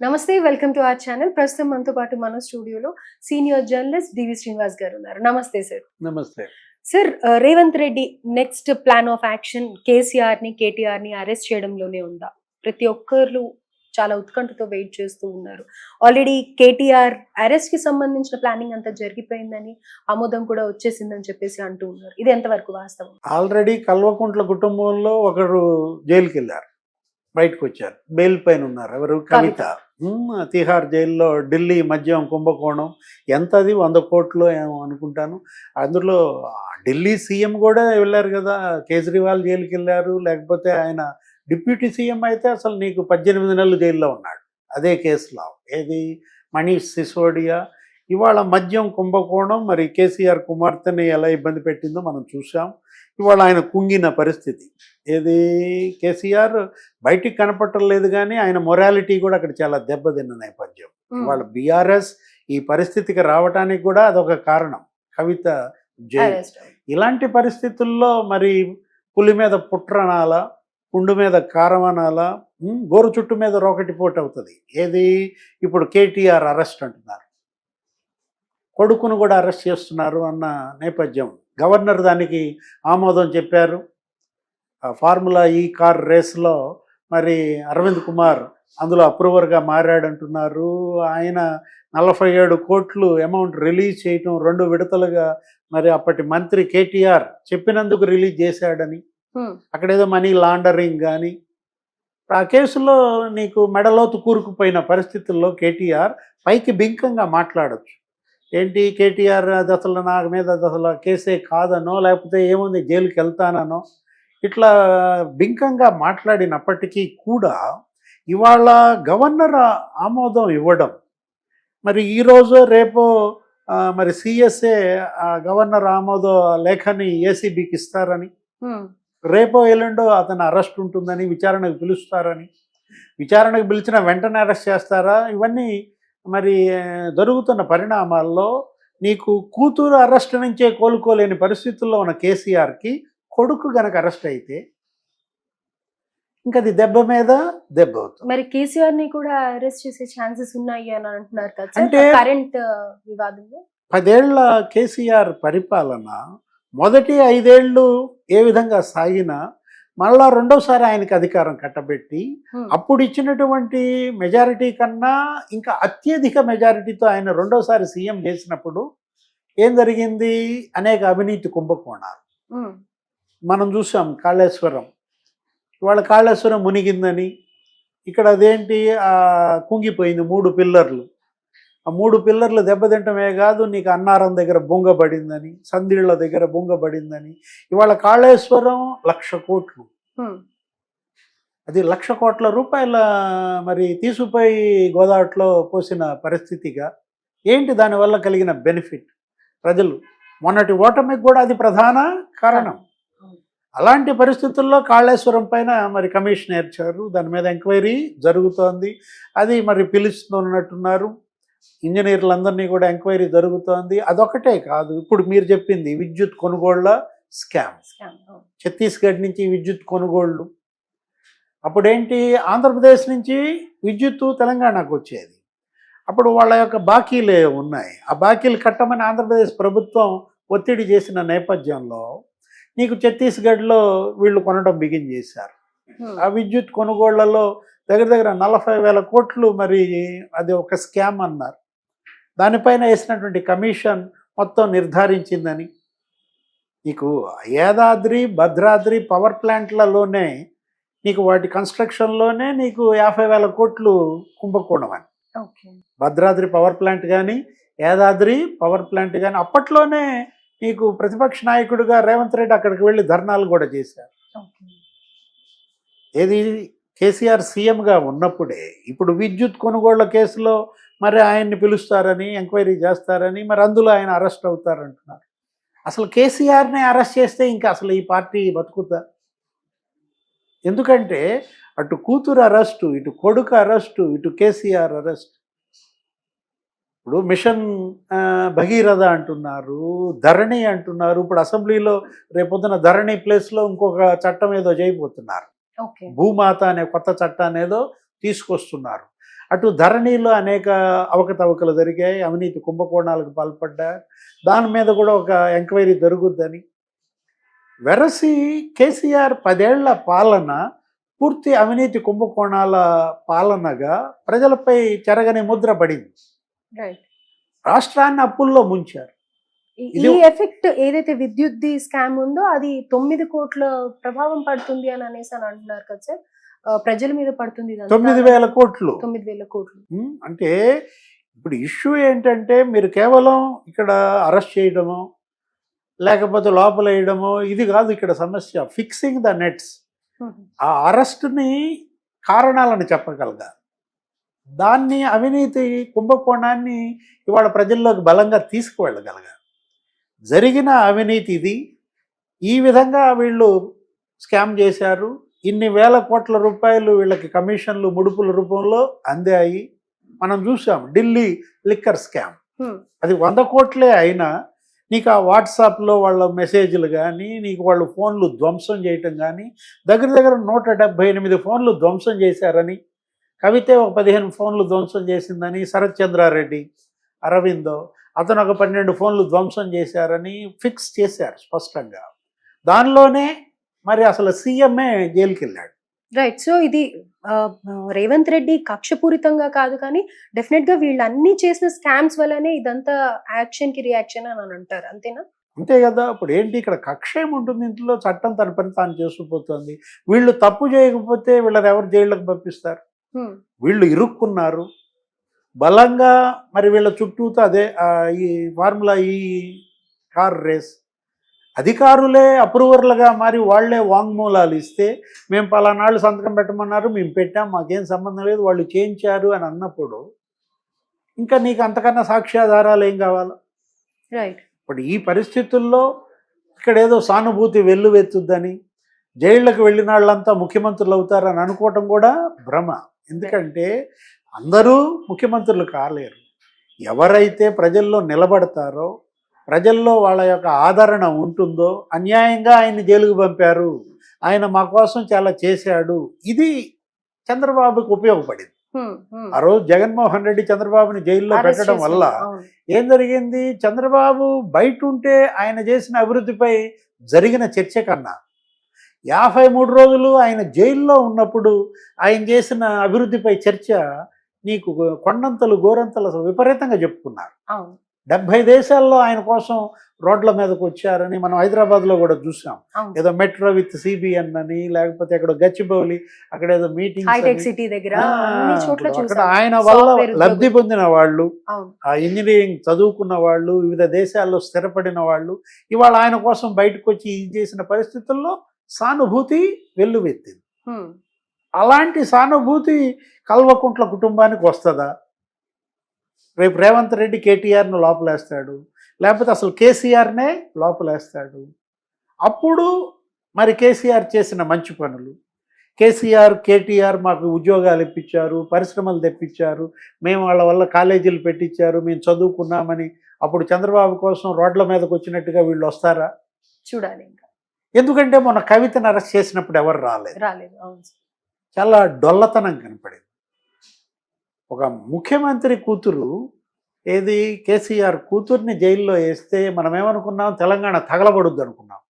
నమస్తే. Welcome to our channel. ప్రస్తుతం మనతో పాటు మన స్టూడియోలో సీనియర్ జర్నలిస్ట్ డివి శ్రీనివాస్ గారు ఉన్నారు. నమస్తే సార్. నమస్తే. Sir, Revanth Reddy next plan of action కేసీఆర్‌ని, కేటీఆర్‌ని అరెస్ట్ చేయడంలోనే ఉందా? ప్రతి ఒక్కరు చాలా ఉత్కంఠతో వెయిట్ చేస్తూ ఉన్నారు. ఆల్రెడీ కేటీఆర్ అరెస్ట్‌కి సంబంధించిన ప్లానింగ్ అంతా జరిగిపోయిందని, ఆమోదం కూడా వచ్చేసిందని చెప్పేసి అంటూ ఉన్నారు. ఇది ఎంతవరకు వాస్తవం? ఆల్రెడీ కల్వకుంట్ల కుటుంబంలో ఒకరు జైలుకెళ్లారు. బయటకొచ్చారు. బెయిల్ పైన ఉన్నారు. ఎవరు? కవిత. తిహార్ జైల్లో ఢిల్లీ మద్యం కుంభకోణం ఎంతది 100 కోట్లు ఏమో అనుకుంటాను. అందులో ఢిల్లీ సీఎం కూడా వెళ్ళారు కదా. కేజ్రీవాల్ జైలుకి వెళ్ళారు. లేకపోతే ఆయన డిప్యూటీ సీఎం అయితే అసలు నీకు 18 నెలలు జైల్లో ఉన్నాడు అదే కేసులో. ఏది? మనీష్ సిసోడియా. ఇవాళ మద్యం కుంభకోణం మరి కేసీఆర్ కుమార్తెని ఎలా ఇబ్బంది పెట్టిందో మనం చూసాం. ఇవాళ ఆయన కుంగిన పరిస్థితి. ఏది? కేసీఆర్ బయటికి కనపట్టలేదు కానీ ఆయన మొరాలిటీ కూడా అక్కడ చాలా దెబ్బతిన్న నేపథ్యం. వాళ్ళ బీఆర్ఎస్ ఈ పరిస్థితికి రావటానికి కూడా అదొక కారణం. కవిత జైలు. ఇలాంటి పరిస్థితుల్లో మరి పులి మీద పుట్రనాలా, పుండు మీద కారం అనాలా, గోరు చుట్టు మీద రోకటి పోటు అవుతుంది. ఏది? ఇప్పుడు కేటీఆర్ అరెస్ట్ అంటున్నారు, కొడుకును కూడా అరెస్ట్ చేస్తున్నారు అన్న నేపథ్యం. గవర్నర్ దానికి ఆమోదం చెప్పారు. ఫార్ములా ఈ కార్ రేస్లో మరి అరవింద్ కుమార్ అందులో అప్రూవర్గా మారాడంటున్నారు. ఆయన 47 కోట్లు అమౌంట్ రిలీజ్ చేయటం 2 విడతలుగా మరి అప్పటి మంత్రి కేటీఆర్ చెప్పినందుకు రిలీజ్ చేశాడని, అక్కడేదో మనీ లాండరింగ్ కానీ ఆ కేసులో నీకు మెడలోతు కూరుకుపోయిన పరిస్థితుల్లో కేటీఆర్ పైకి బింకంగా మాట్లాడచ్చు. ఏంటి కేటీఆర్ అది అసలు నా మీద అది అసలు కేసే కాదనో, లేకపోతే ఏముంది జైలుకి వెళ్తానో, ఇట్లా బింకంగా మాట్లాడినప్పటికీ కూడా ఇవాళ గవర్నర్ ఆమోదం ఇవ్వడం, మరి ఈరోజు రేపు మరి సిఎస్ఏ గవర్నర్ ఆమోద లేఖని ఏసీబీకి ఇస్తారని, రేపో ఎల్లుండో అతను అరెస్ట్ ఉంటుందని, విచారణకు పిలుస్తారని, విచారణకు పిలిచిన వెంటనే అరెస్ట్ చేస్తారా? ఇవన్నీ మరి జరుగుతున్న పరిణామాల్లో నీకు కూతురు అరెస్ట్ నుంచే కోలుకోలేని పరిస్థితుల్లో ఉన్న కేసీఆర్కి కొడుకు గనక అరెస్ట్ అయితే ఇంకా అది దెబ్బ మీద దెబ్బ అవుతుంది. మరి కేసీఆర్‌ని కూడా అరెస్ట్ చేసే ఛాన్సెస్ ఉన్నాయి అని అంటున్నారు కదా. అంటే కరెంట్ వివాదంలో 10 ఏళ్ల కేసీఆర్ పరిపాలన మొదటి 5 ఏళ్ళు ఏ విధంగా సాగినా మళ్ళా రెండోసారి ఆయనకి అధికారం కట్టబెట్టి అప్పుడు ఇచ్చినటువంటి మెజారిటీ కన్నా ఇంకా అత్యధిక మెజారిటీతో ఆయన రెండోసారి సీఎం చేసినప్పుడు ఏం జరిగింది? అనేక అవినీతి కుంభకోణాలు మనం చూసాం. కాళేశ్వరం, ఇవాళ కాళేశ్వరం మునిగిందని ఇక్కడ అదేంటి కుంగిపోయింది. 3 పిల్లర్లు. ఆ 3 పిల్లర్లు దెబ్బతింటమే కాదు, నీకు అన్నారం దగ్గర బొంగబడిందని, సందిళ్ళ దగ్గర బొంగబడిందని. ఇవాళ కాళేశ్వరం 1,00,000 కోట్లు, అది 1,00,000 కోట్ల రూపాయల మరి తీసుకుపోయి గోదావరిలో పోసిన పరిస్థితిగా. ఏంటి దానివల్ల కలిగిన బెనిఫిట్? ప్రజలు మొన్నటి ఓటమికి కూడా అది ప్రధాన కారణం. అలాంటి పరిస్థితుల్లో కాళేశ్వరం పైన మరి కమిషన్ ఏర్చారు. దాని మీద ఎంక్వైరీ జరుగుతోంది. అది మరి పిలుస్తున్నట్టున్నారు. ఇంజనీర్లందరినీ కూడా ఎంక్వైరీ జరుగుతోంది. అదొకటే కాదు, ఇప్పుడు మీరు చెప్పింది విద్యుత్ కొనుగోళ్ల స్కామ్. ఛత్తీస్గఢ్ నుంచి విద్యుత్ కొనుగోళ్లు. అప్పుడేంటి? ఆంధ్రప్రదేశ్ నుంచి విద్యుత్తు తెలంగాణకు వచ్చేది. అప్పుడు వాళ్ళ యొక్క బాకీలే ఉన్నాయి. ఆ బాకీలు కట్టమని ఆంధ్రప్రదేశ్ ప్రభుత్వం ఒత్తిడి చేసిన నేపథ్యంలో నీకు ఛత్తీస్గఢ్లో వీళ్ళు కొనడం బిగిన్ చేశారు. ఆ విద్యుత్ కొనుగోళ్లలో దగ్గర 40,000 కోట్లు మరి అది ఒక స్కామ్ అన్నారు. దానిపైన వేసినటువంటి కమిషన్ మొత్తం నిర్ధారించిందని. నీకు యాదాద్రి, భద్రాద్రి పవర్ ప్లాంట్లలోనే నీకు వాటి కన్స్ట్రక్షన్లోనే నీకు 50,000 కోట్లు కుంభకోణం అని. భద్రాద్రి పవర్ ప్లాంట్ కానీ, యాదాద్రి పవర్ ప్లాంట్ కానీ అప్పట్లోనే నీకు ప్రతిపక్ష నాయకుడిగా రేవంత్ రెడ్డి అక్కడికి వెళ్ళి ధర్నాలు కూడా చేశారు. ఏది? కేసీఆర్ సీఎంగా ఉన్నప్పుడే. ఇప్పుడు విద్యుత్ కొనుగోళ్ల కేసులో మరి ఆయన్ని పిలుస్తారని, ఎంక్వైరీ చేస్తారని, మరి అందులో ఆయన అరెస్ట్ అవుతారంటున్నారు. అసలు కేసీఆర్ని అరెస్ట్ చేస్తే ఇంకా అసలు ఈ పార్టీ బతుకుతా? ఎందుకంటే అటు కూతురు అరెస్టు, ఇటు కొడుకు అరెస్టు, ఇటు కేసీఆర్ అరెస్ట్. ఇప్పుడు మిషన్ భగీరథ అంటున్నారు, ధరణి అంటున్నారు. ఇప్పుడు అసెంబ్లీలో రేపొద్దున ధరణి ప్లేస్లో ఇంకొక చట్టం ఏదో చేయబోతున్నారు. భూమాత అనే కొత్త చట్టాన్ని ఏదో తీసుకొస్తున్నారు. అటు ధరణిలో అనేక అవకతవకలు జరిగాయి, అవినీతి కుంభకోణాలకు పాల్పడ్డారు. దాని మీద కూడా ఒక ఎంక్వైరీ జరుగుద్దని. వెరసి కేసీఆర్ 10 ఏళ్ల పాలన పూర్తి అవినీతి కుంభకోణాల పాలనగా ప్రజలపై చెరగని ముద్ర పడింది. రైట్. రాష్ట్రాన్ని అప్పుల్లో ముంచారు. ఈ ఎఫెక్ట్ ఏదైతే విద్యుత్ స్కామ్ ఉందో అది 9 కోట్ల ప్రభావం పడుతుంది అని అనేసి అని అంటున్నారు కదా సార్. ప్రజల మీద పడుతుంది 9,000 కోట్లు. 9,000 కోట్లు. అంటే ఇప్పుడు ఇష్యూ ఏంటంటే మీరు కేవలం ఇక్కడ అరెస్ట్ చేయడమో లేకపోతే లోపల వేయడమో ఇది కాదు ఇక్కడ సమస్య. Fixing the nets. ఆ అరెస్ట్ని కారణాలను చెప్పగలగాలి. దాన్ని అవినీతి కుంభకోణాన్ని ఇవాళ ప్రజల్లోకి బలంగా తీసుకువెళ్ళగలగాలి. జరిగిన అవినీతి ఇది, ఈ విధంగా వీళ్ళు స్కామ్ చేశారు, ఇన్ని వేల కోట్ల రూపాయలు వీళ్ళకి కమిషన్లు ముడుపుల రూపంలో అందాయి. మనం చూసాం ఢిల్లీ లిక్కర్ స్కామ్. అది 100 కోట్లే అయినా నీకు ఆ వాట్సాప్లో వాళ్ళ మెసేజ్లు కానీ నీకు వాళ్ళు ఫోన్లు ధ్వంసం చేయటం కానీ దగ్గర దగ్గర 178 ఫోన్లు ధ్వంసం చేశారని, కవితే ఒక 15 ఫోన్లు ధ్వంసం చేసిందని, శరత్ చంద్రారెడ్డి, అరవిందో అతను ఒక 12 ఫోన్లు ధ్వంసం చేశారని ఫిక్స్ చేశారు స్పష్టంగా. దానిలోనే మరి అసలు సీఎంఏ జైలుకి వెళ్ళాడు. రైట్. సో ఇది రేవంత్ రెడ్డి కక్షపూరితంగా కాదు కానీ డెఫినెట్ గా వీళ్ళు అన్ని చేసిన స్కామ్స్ వల్లనే ఇదంతా యాక్షన్ కి రియాక్షన్ అని అంటారు, అంతేనా? అంతే కదా. ఇప్పుడు ఏంటి ఇక్కడ కక్ష ఏముంటుంది? ఇంట్లో చట్టం తన పని తాను చేసుకుపోతుంది. వీళ్ళు తప్పు చేయకపోతే వీళ్ళని ఎవరు జైళ్ళకి పంపిస్తారు? వీళ్ళు ఇరుక్కున్నారు బలంగా. మరి వీళ్ళ చుట్టూతో అదే ఈ ఫార్ములా ఈ కార్ రేస్ అధికారులే అప్రూవర్లుగా మారి వాళ్లే వాంగ్మూలాలు ఇస్తే మేము పలానాళ్ళు సంతకం పెట్టమన్నారు, మేము పెట్టాం, మాకేం సంబంధం లేదు, వాళ్ళు చేయించారు అని అన్నప్పుడు ఇంకా నీకు అంతకన్నా సాక్ష్యాధారాలు ఏం కావాలి? రైట్. ఇప్పుడు ఈ పరిస్థితుల్లో ఇక్కడ ఏదో సానుభూతి వెల్లువెత్తుద్దని జైళ్ళకు వెళ్ళిన వాళ్ళంతా ముఖ్యమంత్రులు అవుతారని అనుకోవటం కూడా భ్రమ. ఎందుకంటే అందరూ ముఖ్యమంత్రులు కాలేరు. ఎవరైతే ప్రజల్లో నిలబడతారో, ప్రజల్లో వాళ్ళ యొక్క ఆదరణ ఉంటుందో, అన్యాయంగా ఆయన్ని జైలుకు పంపారు, ఆయన మా కోసం చాలా చేశాడు, ఇది చంద్రబాబుకి ఉపయోగపడింది. ఆ రోజు జగన్మోహన్ రెడ్డి చంద్రబాబుని జైల్లో పెట్టడం వల్ల ఏం జరిగింది? చంద్రబాబు బయట ఉంటే ఆయన చేసిన అభివృద్ధిపై జరిగిన చర్చ కన్నా 53 రోజులు ఆయన జైల్లో ఉన్నప్పుడు ఆయన చేసిన అభివృద్ధిపై చర్చ నీకు కొండంతలు గోరంతలు అసలు విపరీతంగా చెప్పుకున్నారు. 70 దేశాల్లో ఆయన కోసం రోడ్ల మీదకి వచ్చారని మనం హైదరాబాద్లో కూడా చూసాం. ఏదో మెట్రో విత్ సిబిఎన్ అని, లేకపోతే అక్కడ గచ్చిబౌలి అక్కడ ఏదో మీటింగ్ అక్కడ ఆయన వల్ల లబ్ధి పొందిన వాళ్ళు, ఆ ఇంజనీరింగ్ చదువుకున్న వాళ్ళు, వివిధ దేశాల్లో స్థిరపడిన వాళ్ళు ఇవాళ ఆయన కోసం బయటకు వచ్చి ఇది చేసిన పరిస్థితుల్లో సానుభూతి వెల్లువెత్తింది. అలాంటి సానుభూతి కల్వకుంట్ల కుటుంబానికి వస్తుందా? రేపు రేవంత్ రెడ్డి కేటీఆర్ను లోపలేస్తాడు, లేకపోతే అసలు కేసీఆర్నే లోపలేస్తాడు. అప్పుడు మరి కేసీఆర్ చేసిన మంచి పనులు, కేసీఆర్ కేటీఆర్ మాకు ఉద్యోగాలు ఇప్పించారు, పరిశ్రమలు తెప్పించారు, మేము వాళ్ళ వల్ల కాలేజీలు పెట్టించారు, మేము చదువుకున్నామని అప్పుడు చంద్రబాబు కోసం రోడ్ల మీదకి వచ్చినట్టుగా వీళ్ళు వస్తారా? చూడాలి. ఎందుకంటే మొన్న కవితను అరెస్ట్ చేసినప్పుడు ఎవరు రాలేదు. చాలా డొల్లతనం కనపడింది. ఒక ముఖ్యమంత్రి కూతురు ఏది కేసీఆర్ కూతుర్ని జైల్లో వేస్తే మనం ఏమనుకున్నాం? తెలంగాణ తగలబడుద్ది అనుకున్నాం.